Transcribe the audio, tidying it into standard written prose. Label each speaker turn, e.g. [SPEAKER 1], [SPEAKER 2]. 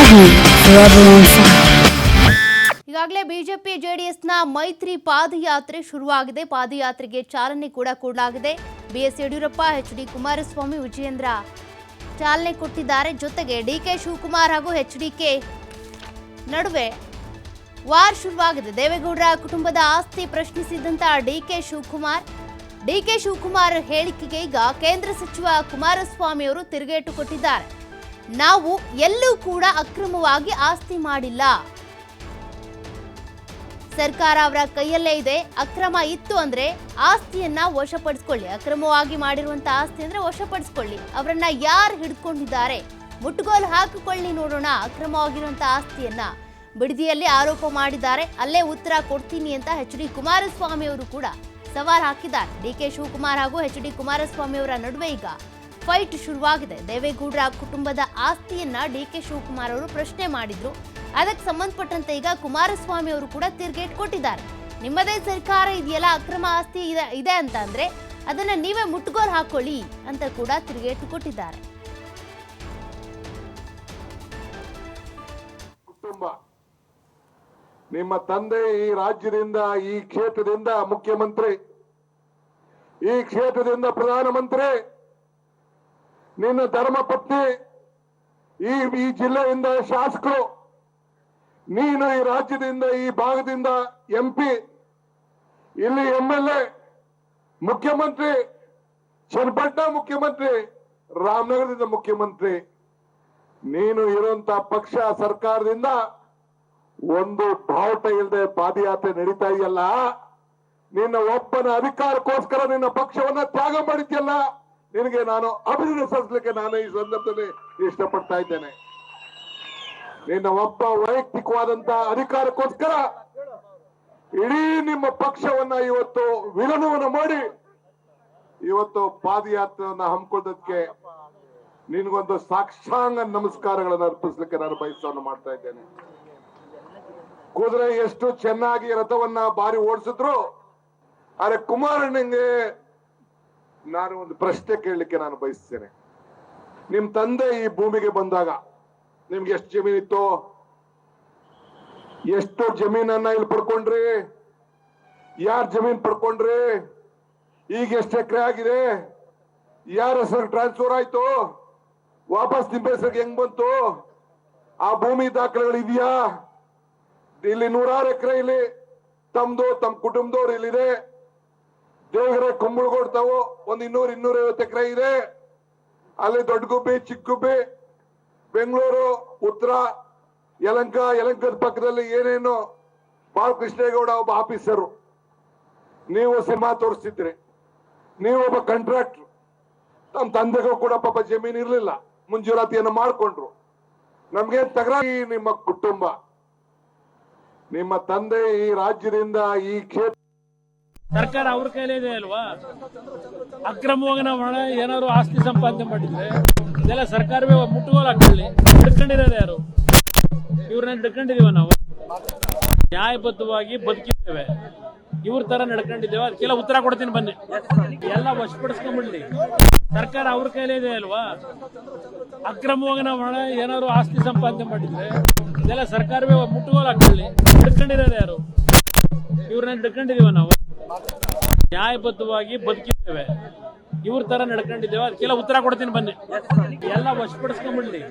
[SPEAKER 1] forever on fire.
[SPEAKER 2] ಈಗಾಗಲೇ BJP ಜೆಡಿಎಸ್ನ ಮೈತ್ರಿ ಪಾದಯಾತ್ರೆ ಶುರುವಾಗಿದೆ. ಪಾದಯಾತ್ರೆಗೆ ಚಾಲನೆ ಕೂಡ ಕೊಡಲಾಗಿದೆ. B S Yediyurappa, H D. ಕುಮಾರಸ್ವಾಮಿ, ವಿಜಯೇಂದ್ರ ಚಾಲನೆ ಕೊಟ್ಟಿದ್ದಾರೆ. ಜೊತೆಗೆ ಡಿಕೆ ಶಿವಕುಮಾರ್ ಹಾಗೂ ಎಚ್ಡಿಕೆ ನಡುವೆ ವಾರ್ ಶುರುವಾಗಿದೆ. ದೇವೇಗೌಡರ ಕುಟುಂಬದ ಆಸ್ತಿ ಪ್ರಶ್ನಿಸಿದಂತ ಡಿಕೆ ಶಿವಕುಮಾರ್ ಹೇಳಿಕೆಗೆ ಈಗ ಕೇಂದ್ರ ಸಚಿವ ಕುಮಾರಸ್ವಾಮಿ ಅವರು ತಿರುಗೇಟು ಕೊಟ್ಟಿದ್ದಾರೆ. ನಾವು ಎಲ್ಲೂ ಕೂಡ ಅಕ್ರಮವಾಗಿ ಆಸ್ತಿ ಮಾಡಿಲ್ಲ, ಸರ್ಕಾರ ಅವರ ಕೈಯಲ್ಲೇ ಇದೆ. ಅಕ್ರಮ ಇತ್ತು ಅಂದ್ರೆ ಆಸ್ತಿಯನ್ನ ವಶಪಡಿಸಿಕೊಳ್ಳಿ, ಅಕ್ರಮವಾಗಿ ಮಾಡಿರುವಂತಹ ಆಸ್ತಿ ಅಂದ್ರೆ ವಶಪಡಿಸಿಕೊಳ್ಳಿ. ಅವರನ್ನ ಯಾರು ಹಿಡ್ಕೊಂಡಿದ್ದಾರೆ ಮುಟ್ಟುಗೋಲು ಹಾಕಿಕೊಳ್ಳಿ ನೋಡೋಣ. ಅಕ್ರಮವಾಗಿರುವಂತಹ ಆಸ್ತಿಯನ್ನ ಬಿಡದಿಯಲ್ಲಿ ಆರೋಪ ಮಾಡಿದ್ದಾರೆ. ಅಲ್ಲೇ ಉತ್ತರ ಕೊಡ್ತೀನಿ ಅಂತ ಎಚ್.ಡಿ. ಕುಮಾರಸ್ವಾಮಿ ಅವರು ಕೂಡ ಸವಾಲ್ ಹಾಕಿದ್ದಾರೆ. ಡಿಕೆ ಶಿವಕುಮಾರ್ ಹಾಗೂ ಎಚ್.ಡಿ. ಕುಮಾರಸ್ವಾಮಿ ಅವರ ನಡುವೆ ಈಗ ಫೈಟ್ ಶುರುವಾಗಿದೆ. ದೇವೇಗೌಡರ ಕುಟುಂಬದ ಆಸ್ತಿಯನ್ನ ಡಿಕೆ ಶಿವಕುಮಾರ್ ಅವರು ಪ್ರಶ್ನೆ ಮಾಡಿದ್ರು. ಅದಕ್ಕೆ ಸಂಬಂಧಪಟ್ಟಂತೆ ಈಗ ಕುಮಾರಸ್ವಾಮಿ ಅವರು ಕೂಡ ತಿರುಗೇಟು ಕೊಟ್ಟಿದ್ದಾರೆ. ನಿಮ್ಮದೇ ಸರ್ಕಾರ ಇದೆಯಲ್ಲ, ಅಕ್ರಮ ಆಸ್ತಿ ಇದೆ ಅಂತ ಅಂದ್ರೆ ಅದನ್ನ ನೀವೇ ಮುಟ್ಟುಗೋಲು ಹಾಕೊಳ್ಳಿ ಅಂತ ಕೂಡ ತಿರುಗೇಟು ಕೊಟ್ಟಿದ್ದಾರೆ.
[SPEAKER 3] ಕುಟುಂಬ, ನಿಮ್ಮ ತಂದೆ ಈ ರಾಜ್ಯದಿಂದ, ಈ ಕ್ಷೇತ್ರದಿಂದ ಮುಖ್ಯಮಂತ್ರಿ, ಈ ಕ್ಷೇತ್ರದಿಂದ ಪ್ರಧಾನಮಂತ್ರಿ, ನಿನ್ನ ಧರ್ಮಪತ್ನಿ ಈ ಜಿಲ್ಲೆಯಿಂದ ಶಾಸಕರು, ನೀನು ಈ ರಾಜ್ಯದಿಂದ, ಈ ಭಾಗದಿಂದ MP, ಇಲ್ಲಿ MLA, ಮುಖ್ಯಮಂತ್ರಿ, ಚನ್ನಪಟ್ಟಣ ಮುಖ್ಯಮಂತ್ರಿ, ರಾಮನಗರದಿಂದ ಮುಖ್ಯಮಂತ್ರಿ, ನೀನು ಇರುವಂತ ಪಕ್ಷ ಸರ್ಕಾರದಿಂದ ಒಂದು ಬಾವುಟ ಇಲ್ಲದೆ ಪಾದಯಾತ್ರೆ ನಡೀತಾ ಇದೆಯಲ್ಲ, ನಿನ್ನ ಒಬ್ಬನ ಅಧಿಕಾರಕ್ಕೋಸ್ಕರ ನಿನ್ನ ಪಕ್ಷವನ್ನ ತ್ಯಾಗ ಮಾಡಿದ್ಯಲ್ಲ, ನಿನಗೆ ನಾನು ಅಭಿನಂದಿಸಲಿಕ್ಕೆ ನಾನು ಈ ಸಂದರ್ಭದಲ್ಲಿ ಇಷ್ಟಪಡ್ತಾ ಇದ್ದೇನೆ. ನಿನ್ನ ಒಬ್ಬ ವೈಯಕ್ತಿಕವಾದಂತ ಅಧಿಕಾರಕ್ಕೋಸ್ಕರ ಇಡೀ ನಿಮ್ಮ ಪಕ್ಷವನ್ನ ಇವತ್ತು ವಿಲನವನ್ನು ಮಾಡಿ ಇವತ್ತು ಪಾದಯಾತ್ರೆಯನ್ನ ಹಮ್ಮಿಕೊಳ್ಳೋದಕ್ಕೆ ನಿನ್ಗೊಂದು ಸಾಕ್ಷಾಂಗ ನಮಸ್ಕಾರಗಳನ್ನು ಅರ್ಪಿಸಲಿಕ್ಕೆ ನಾನು ಬಯಸವನ್ನು ಮಾಡ್ತಾ ಇದ್ದೇನೆ. ಕುದುರೆ ಎಷ್ಟು ಚೆನ್ನಾಗಿ ರಥವನ್ನ ಬಾರಿ ಓಡಿಸಿದ್ರು, ಆದ್ರೆ ಕುಮಾರಣ್ಣಂಗೆ ನಾನು ಒಂದು ಪ್ರಶ್ನೆ ಕೇಳಲಿಕ್ಕೆ ನಾನು ಬಯಸ್ತೇನೆ. ನಿಮ್ ತಂದೆ ಈ ಭೂಮಿಗೆ ಬಂದಾಗ ನಿಮ್ಗೆ ಎಷ್ಟು ಜಮೀನಿತ್ತು? ಎಷ್ಟು ಜಮೀನನ್ನ ಇಲ್ಲಿ ಪಡ್ಕೊಂಡ್ರಿ? ಯಾರ ಜಮೀನ್ ಪಡ್ಕೊಂಡ್ರಿ? ಈಗ ಎಷ್ಟು ಎಕರೆ ಆಗಿದೆ? ಯಾರ ಹೆಸರು ಟ್ರಾನ್ಸ್ಫರ್ ಆಯ್ತು? ವಾಪಸ್ ನಿಮ್ಮ ಹೆಸರಿಗೆ ಹೆಂಗ್ ಬಂತು? ಆ ಭೂಮಿ ದಾಖಲೆಗಳು ಇದೆಯಾ? ಇಲ್ಲಿ 100 ಎಕರೆ ಇಲ್ಲಿ ತಮ್ದು, ತಮ್ಮ ಕುಟುಂಬದವ್ರು ಇಲ್ಲಿದೆ. ದೇವಗೆರೆ ಕುಂಬಳಗೋಡ್ತಾವು ಒಂದು 200-250 ಎಕರೆ ಇದೆ. ಅಲ್ಲಿ ದೊಡ್ಡ ಗುಬ್ಬಿ, ಚಿಕ್ಕ ಗುಬ್ಬಿ, ಬೆಂಗಳೂರು, ಉತ್ತರ, ಯಲಂಕದ ಪಕ್ಕದಲ್ಲಿ ಏನೇನು ಬಾಲಕೃಷ್ಣೇಗೌಡ ಒಬ್ಬ ಆಫೀಸರು, ನೀವು ಸಿನಿಮಾ ತೋರಿಸ್ತಿದ್ರಿ, ನೀವು ಒಬ್ಬ ಕಾಂಟ್ರಾಕ್ಟರ್. ನಮ್ಮ ತಂದೆಗೂ ಕೂಡ ಪಾಪ ಜಮೀನು ಇರ್ಲಿಲ್ಲ, ಮುಂಜೂರಾತಿಯನ್ನು ಮಾಡ್ಕೊಂಡ್ರು. ನಮ್ಗೆ ತಗರಾಗಿ ನಿಮ್ಮ ಕುಟುಂಬ, ನಿಮ್ಮ ತಂದೆ ಈ ರಾಜ್ಯದಿಂದ, ಈ ಕ್ಷೇತ್ರ
[SPEAKER 4] ಸರ್ಕಾರ ಅವ್ರ ಕೈಲೇ ಇದೆ ಅಲ್ವಾ? ಅಕ್ರಮವಾಗಿ ನಾವು ಏನಾದ್ರು ಆಸ್ತಿ ಸಂಪಾದನೆ ಮಾಡಿದ್ರೆ ಇದೆಲ್ಲ ಸರ್ಕಾರವೇ ಮುಟ್ಟುಗೋಲು ಹಾಕೊಳ್ಳಿ. ಹಿಡ್ಕೊಂಡಿರೋದು ಯಾರು? ಇವ್ರನ್ನ ಹಿಡ್ಕೊಂಡಿದೀವ ನಾವು, ನ್ಯಾಯಬದ್ಧವಾಗಿ ಬದುಕಿದ್ದೇವೆ, ಇವ್ರ ತರ ನಡ್ಕೊಂಡಿದ್ದೇವೆ. ಅದಕ್ಕೆಲ್ಲ ಉತ್ತರ ಕೊಡ್ತೀನಿ ಬನ್ನಿ. ಎಲ್ಲ ವಶಪಡಿಸ್ಕೊಂಡ್ಬಿಡ್ಲಿ. ಸರ್ಕಾರ ಅವ್ರ ಕೈಲೇ ಇದೆ ಅಲ್ವಾ? ಅಕ್ರಮವಾಗಿ ನಾವು ಏನಾದ್ರು ಆಸ್ತಿ ಸಂಪಾದನೆ ಮಾಡಿದ್ರೆ ಇದೆಲ್ಲ ಸರ್ಕಾರವೇ ಮುಟ್ಟುಗೋಲು ಹಾಕೊಳ್ಳಿ. ಹಿಡ್ಕೊಂಡಿರೋದು ಯಾರು? ಇವ್ರನ್ನ ಹಿಡ್ಕೊಂಡಿದೀವ ನಾವು, ನ್ಯಾಯಬದ್ಧವಾಗಿ ಬದುಕಿದ್ದೇವೆ, ಇವ್ರ ತರ ನಡ್ಕೊಂಡಿದ್ದೇವೆ. ಅದಕ್ಕೆಲ್ಲ ಉತ್ತರ ಕೊಡ್ತೀನಿ ಬನ್ನಿ. ಎಲ್ಲ ವಶಪಡಿಸ್ಕೊಂಡ್ಬಿಡ್ಲಿ.